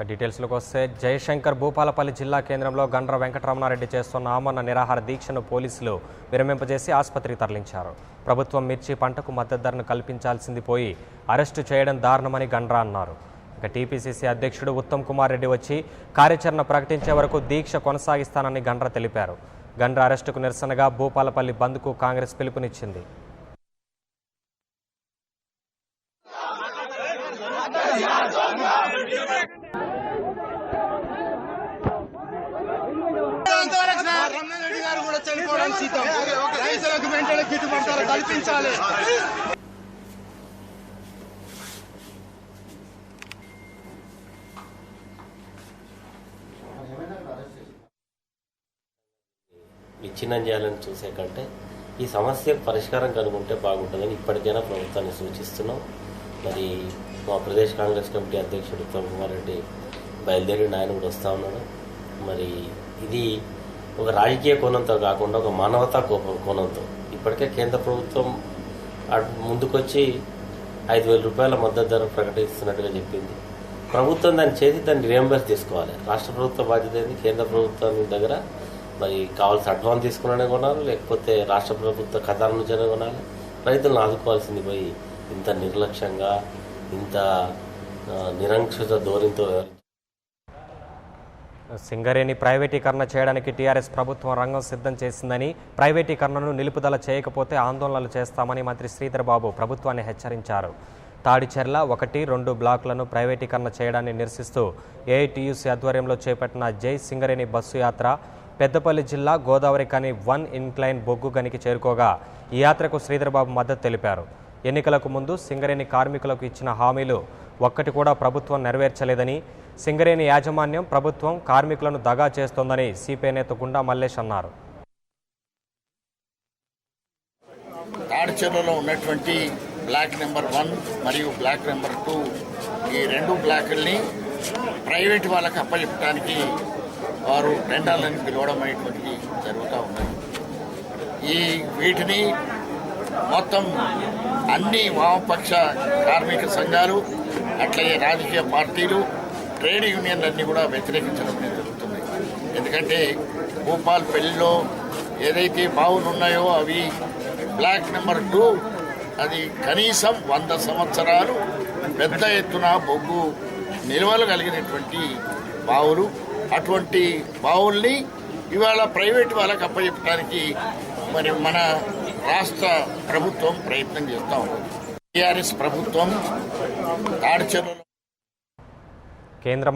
డీటెయిల్స్లోకి వస్తే జయశంకర్ భూపాలపల్లి జిల్లా కేంద్రంలో గండ్ర వెంకటరమణారెడ్డి చేస్తున్న ఆమరణ నిరాహార దీక్షను పోలీసులు విరమింపజేసి ఆసుపత్రికి తరలించారు. ప్రభుత్వం మిర్చి పంటకు మద్దతు ధరను కల్పించాల్సింది పోయి అరెస్టు చేయడం దారుణమని గండ్ర అన్నారు. టీపీసీసీ అధ్యక్షుడు ఉత్తమ్ కుమార్ రెడ్డి వచ్చి కార్యాచరణ ప్రకటించే వరకు దీక్ష కొనసాగిస్తానని గండ్ర తెలిపారు. గండ్ర అరెస్టుకు నిరసనగా భూపాలపల్లి బంద్కు కాంగ్రెస్ పిలుపునిచ్చింది. విచ్ఛిన్నం చేయాలని చూసే కంటే ఈ సమస్య పరిష్కారం కనుగొంటే బాగుంటుందని ఇప్పటికైనా ప్రభుత్వాన్ని సూచిస్తున్నాం. మరి మా ప్రదేశ్ కాంగ్రెస్ కమిటీ అధ్యక్షుడు ఉత్తమ్ కుమార్ రెడ్డి బయలుదేరి ఆయన కూడా వస్తూ ఉన్నాడు. మరి ఇది ఒక రాజకీయ కోణంతో కాకుండా ఒక మానవతా కోణంతో ఇప్పటికే కేంద్ర ప్రభుత్వం ముందుకొచ్చి 5,000 రూపాయల మద్దతు ధర ప్రకటిస్తున్నట్టుగా చెప్పింది. ప్రభుత్వం దాన్ని రియంబర్స్ తీసుకోవాలి. రాష్ట్ర ప్రభుత్వ బాధ్యత ఏంది? కేంద్ర ప్రభుత్వం దగ్గర మరి కావాల్సిన అడ్వాన్స్ తీసుకునే కొనాలి, లేకపోతే రాష్ట్ర ప్రభుత్వ ఖజానా నుంచే కొనాలి. రైతులను ఆదుకోవాల్సింది పోయి ఇంత నిర్లక్ష్యంగా ఇంత నిరంకుశ ధోరణితో సింగరేణి ప్రైవేటీకరణ చేయడానికి టీఆర్ఎస్ ప్రభుత్వం రంగం సిద్ధం చేసిందని, ప్రైవేటీకరణను నిలుపుదల చేయకపోతే ఆందోళనలు చేస్తామని మంత్రి శ్రీధర్ బాబు ప్రభుత్వాన్ని హెచ్చరించారు. తాడిచెర్ల 1, 2 బ్లాకులను ప్రైవేటీకరణ చేయడాన్ని నిరసిస్తూ ఏఐటీయూసీ ఆధ్వర్యంలో చేపట్టిన జై సింగరేణి బస్సు యాత్ర పెద్దపల్లి జిల్లా గోదావరి కని 1 ఇన్క్లైన్ బొగ్గు గనికి చేరుకోగా ఈ యాత్రకు శ్రీధర్ బాబు మద్దతు తెలిపారు. ఎన్నికలకు ముందు సింగరేణి కార్మికులకు ఇచ్చిన హామీలు ఒక్కటి కూడా ప్రభుత్వం నెరవేర్చలేదని, సింగరేణి యాజమాన్యం ప్రభుత్వం కార్మికులను దగా చేస్తోందని సిపిఐ నేత గుండా మల్లేష్ అన్నారు. తాడిచెర్లలో ఉన్నటువంటి బ్లాక్ నెంబర్ 1 మరియు బ్లాక్ నెంబర్ 2 ఈ 2 బ్లాకుల్ని ప్రైవేట్ వాళ్ళకి అప్పచెప్పడానికి వారు టెండర్లను పిలవడం అనేటువంటిది జరుగుతూ ఉన్నది. వీటిని మొత్తం అన్ని వామపక్ష కార్మిక సంఘాలు, అట్లాగే రాజకీయ పార్టీలు, ట్రేడ్ యూనియన్లన్నీ కూడా వ్యతిరేకించడం జరుగుతుంది. ఎందుకంటే భూపాలపల్లిలో ఏదైతే బావులు ఉన్నాయో అవి బ్లాక్ నెంబర్ 2 అది కనీసం 100 సంవత్సరాలు పెద్ద ఎత్తున బొగ్గు నిల్వలు కలిగినటువంటి బావులు. అటువంటి బావుల్ని ఇవాళ ప్రైవేట్ వాళ్ళకి అప్పచెప్పడానికి మరి మన రాష్ట్ర ప్రభుత్వం ప్రయత్నం చేస్తూ ఉంది. టీఆర్ఎస్ ప్రభుత్వం తాడిచెర్లలో కేంద్ర